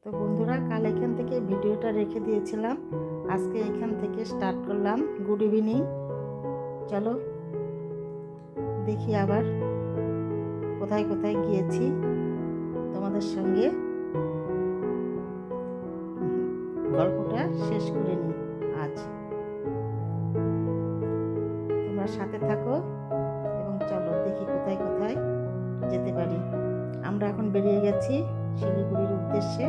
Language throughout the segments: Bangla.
তো বন্ধুরা, কাল এখান থেকে ভিডিওটা রেখে দিয়েছিলাম, আজকে এখান থেকে স্টার্ট করলাম। Good evening. চলো দেখি আবার কোথায় কোথায় গিয়েছি, তোমাদের সঙ্গে গল্পটা শেষ করে নিই আজ। তোমরা সাথে থাকো এবং চলো দেখি কোথায় কোথায় যেতে পারি। আমরা এখন বেরিয়ে গেছি শিলিগুড়ির উদ্দেশ্যে।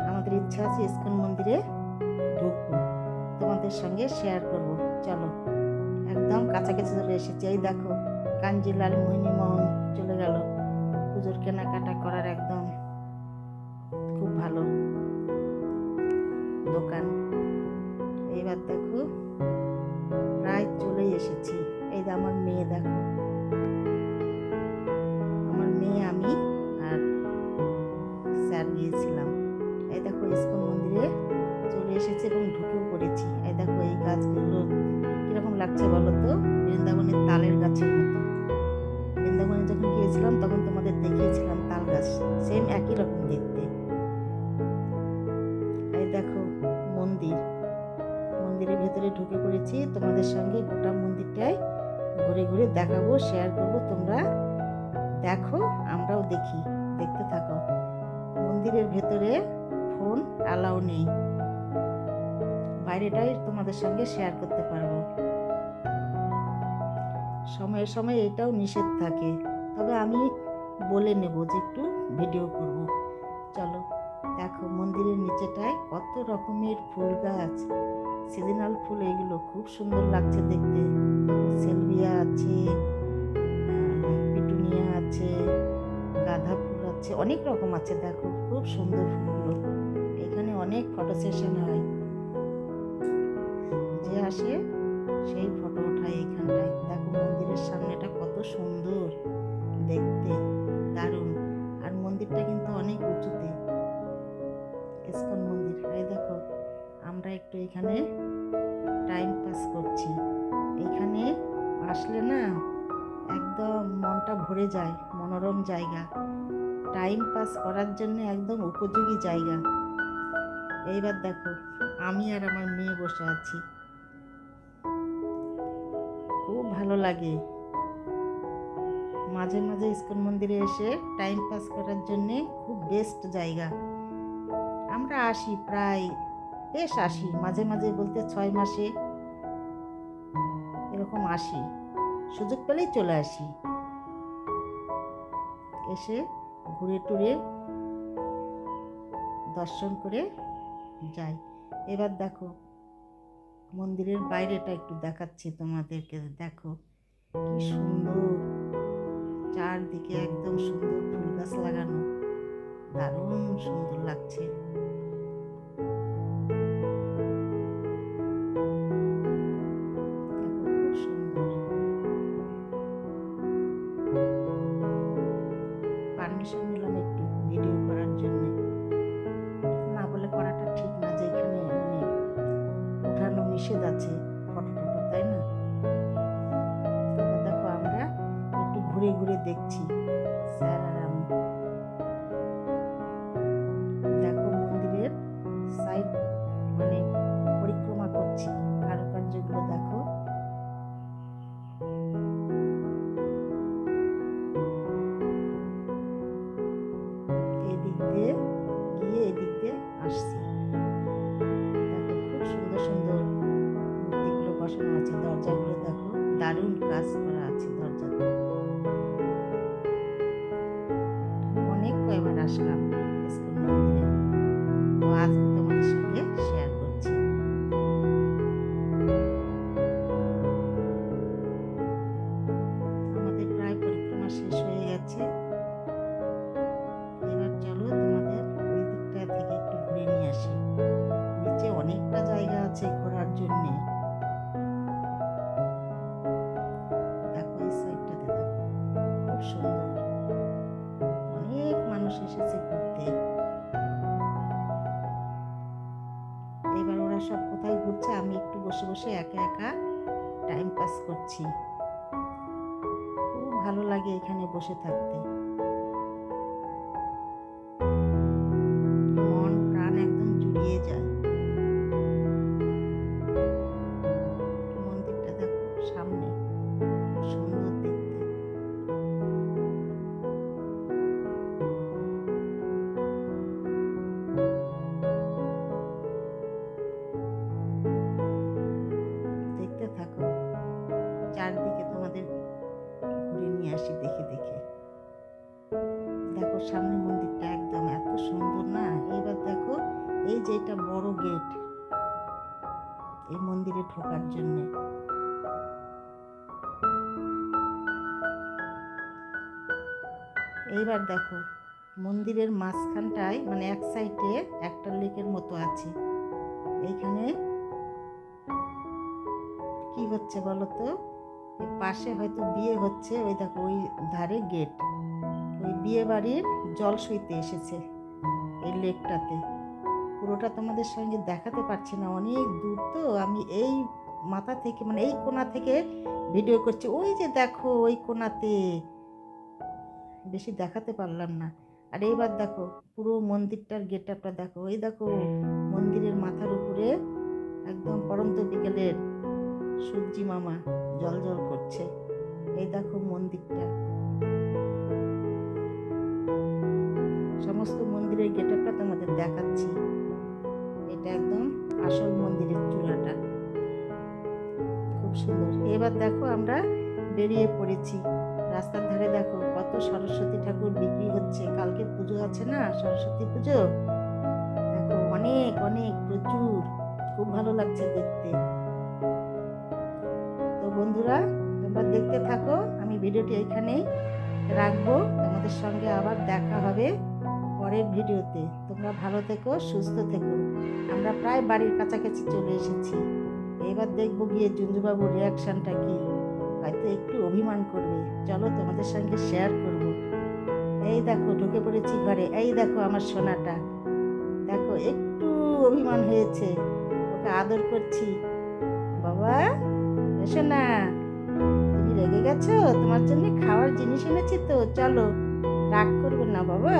আমাদের ইচ্ছা আছে ইস্কন মন্দিরে ঢুকবো, তোমাদের সঙ্গে শেয়ার করব। চলো, একদম কাছাকাছি চলে এসেছি। এই দেখো, কাঞ্জিলাল মোহিনী মোহন চলে গেল। পুজোর কেনাকাটা করার একদম খুব ভালো দোকান। এইবার দেখো প্রায় চলেই এসেছি। এই যে আমার মেয়ে, দেখো আমার মেয়ে, আমি আর স্যার গিয়েছিলাম। এই দেখো ইস্কন মন্দিরে চলে এসেছি এবং ঢুকেও পড়েছি। এই দেখো এই গাছগুলো কিরকম লাগছে বলো তো, বৃন্দাবনের তালের গাছের মতো। বৃন্দাবনে যখন গিয়েছিলাম তখন তোমাদের দেখিয়েছিলাম তাল গাছ, সেম একই রকম দেখতে। এই দেখো মন্দিরের ভেতরে ঢুকে পড়েছি। তোমাদের সঙ্গে গোটা মন্দিরটাই ঘুরে ঘুরে দেখাবো, শেয়ার করবো। তোমরা দেখো, আমরাও দেখি, দেখতে থাকো। মন্দিরের ভেতরে ফোন অ্যালাউ নেই, বাইরেটাই তোমাদের সঙ্গে শেয়ার করতে পারবো। সময়ে সময়ে এটাও নিষেধ থাকে, তবে আমি বলে নেব যে একটু ভিডিও করব। চলো দেখো, মন্দিরের নিচেটায় কত রকমের ফুল গাছ, সিজনাল ফুল, এগুলো খুব সুন্দর লাগছে দেখতে। সেলভিয়া আছে, পিটুনিয়া আছে, গাঁদা ফুল আছে, অনেক রকম আছে। দেখো খুব সুন্দর ফুলগুলো। এখানে অনেক ফটো সেশন হয়, যে আসে সেই ফটো ওঠায় এইখানটায়। দেখো মন্দিরের সামনেটা কত সুন্দর দেখতে, দারুণ। আর মন্দিরটা কিন্তু অনেক উঁচুতে, ইস্কন মন্দির। এই দেখো আমরা একটু এখানে টাইম পাস করছি। এখানে আসলে না একদম মনটা ভরে যায়, মনোরম জায়গা, টাইম পাস করার জন্য একদম উপযোগী জায়গা। এইবার দেখো আমি আর আমার মেয়ে বসে আছি, খুব ভালো লাগে। মাঝে মাঝে ইস্কন মন্দিরে এসে টাইম পাস করার জন্য খুব বেস্ট জায়গা। আমরা আসি, প্রায় বেশ আসি, মাঝে মাঝে বলতে 6 মাসে এরকম আসি, সুযোগ পেলেই চলে আসি, এসে ঘুরে টুরে দর্শন করে যাই। এবার দেখো মন্দিরের বাইরেটা একটু দেখাচ্ছি তোমাদেরকে। দেখো কি সুন্দর, চারদিকে একদম সুন্দর ফুল গাছ লাগানো, দারুণ সুন্দর লাগছে। খুব সুন্দর। পারমিশন নিলাম একটু ভিডিও করার জন্য, না বলে করাটা ঠিক না, যে এখানে মানে ওঠানো নিষেধ আছে ফটো টটো, তাই না? দেখো আমরা একটু ঘুরে ঘুরে দেখছি, স্যার আর আমি। দেখো মন্দিরের সাইড মানে পরিক্রমা করছি, কারুকার্যগুলো দেখো। এদিক দিয়ে গিয়ে এদিক দিয়ে আসছি। দেখো খুব সুন্দর সুন্দর মূর্তিগুলো বসানো আছে, দরজাগুলো দেখো দারুণ কাজ করা আছে দরজাতে। অনেক কয়বার আসলাম ইস্কন মন্দিরে, তো আজ তোমাদের সঙ্গে শেয়ার করছি। আমাদের প্রায় পরিক্রমা শেষ হয়ে গেছে। এবার চলো তোমাদের ওই দিকটা থেকে একটু ঘুরে নিয়ে আসি। নিচে অনেকটা জায়গা আছে ঘোরার জন্যে। দেখো এই সাইডটাতে দেখো খুব সুন্দর, অনেক মানুষ এসেছে ঘুরতে। এবার ওরা সব কোথায় ঘুরছে, আমি একটু বসে বসে একা একা টাইম পাস করছি। খুব ভালো লাগে এখানে বসে থাকতে, সামনে মন্দিরটা একদম এত সুন্দর না। এবার দেখো এই যে এটা বড় গেট এই মন্দিরে ঢোকার জন্য। এইবার দেখো মন্দিরের মাঝখানটায় মানে এক সাইডে একটা লেকের মতো আছে। এইখানে কি হচ্ছে বলো তো, পাশে হয়তো বিয়ে হচ্ছে। ওই দেখো ওই ধারে গেট, ওই বিয়ে বাড়ির জল সইতে এসেছে এই লেকটাতে। পুরোটা তোমাদের সঙ্গে দেখাতে পারছি না, অনেক দূর তো। আমি এই মাথা থেকে মানে এই কোণা থেকে ভিডিও করছি। ওই যে দেখো ওই কোণাতে, বেশি দেখাতে পারলাম না। আর এইবার দেখো পুরো মন্দিরটার গেট আপটা দেখো। ওই দেখো মন্দিরের মাথার উপরে একদম পড়ন্ত বিকেলের সূর্যি মামা জল জল করছে। এই দেখো মন্দিরটা, সমস্ত মন্দিরের গেট আপটা তোমাদের দেখাচ্ছি। এটা একদম আসল মন্দিরের চূড়াটা, খুব সুন্দর। এবার দেখো আমরা বেরিয়ে পড়েছি। রাস্তার ধারে দেখো কত সরস্বতী ঠাকুর বিক্রি হচ্ছে। কালকে পুজো আছে না, সরস্বতী পুজো। দেখো অনেক অনেক প্রচুর, খুব ভালো লাগছে দেখতে। তো বন্ধুরা তোমরা দেখতে থাকো, আমি ভিডিওটি এখানেই রাখবো। তোমাদের সঙ্গে আবার দেখা হবে পরের ভিডিওতে। তোমরা ভালো থেকো, সুস্থ থেকো। আমরা প্রায় বাড়ির কাছাকাছি চলে এসেছি। এবার দেখবো গিয়ে জুঞ্জুবাবুর রিয়াকশনটা কি, হয়তো একটু অভিমান করবে। চলো তোমাদের সঙ্গে শেয়ার করব। এই দেখো ঢুকে পড়েছি ঘরে। এই দেখো আমার সোনাটা, দেখো একটু অভিমান হয়েছে, ওকে আদর করছি। বাবা এসো না, তুমি রেগে গেছো? তোমার জন্য খাওয়ার জিনিস এনেছি তো, চলো রাগ করবে না বাবা।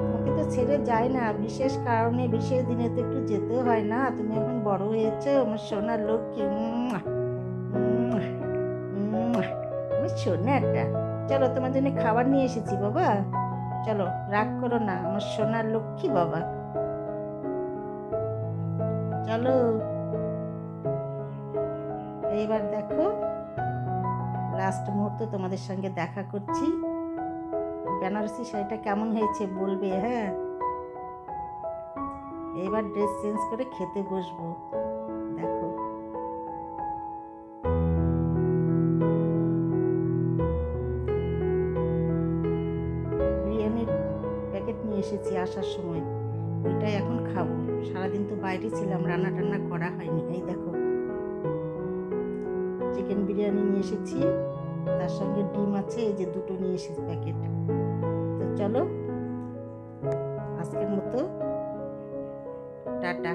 তোমাকে তো ছেড়ে যায় না, বিশেষ কারণে বিশেষ দিনে তো একটু যেতে হয় না। তুমি এখন বড় হয়েছো আমার সোনার লক্ষ্মী। আমার সোনাটা, চলো তোমার জন্য খাবার নিয়ে এসেছি বাবা। চলো রাগ করো না আমার সোনার লক্ষ্মী বাবা, চলো। এইবার দেখো লাস্ট মুহূর্তে তোমাদের সঙ্গে দেখা করছি। বেনারসি শাড়িটা কেমন হয়েছে বলবে, হ্যাঁ। এবার ড্রেস চেঞ্জ করে খেতে বসবো। দেখো বিরিয়ানির প্যাকেট নিয়ে এসেছি আসার সময়, ওইটাই এখন খাবো। সারাদিন তো বাইরে ছিলাম, রান্না টান্না করা হয়নি। এই দেখো চিকেন বিরিয়ানি নিয়ে এসেছি, তার সঙ্গে ডিম আছে, এই যে দুটো নিয়ে এসেছি প্যাকেট। তো চলো আজকের মতো টাটা।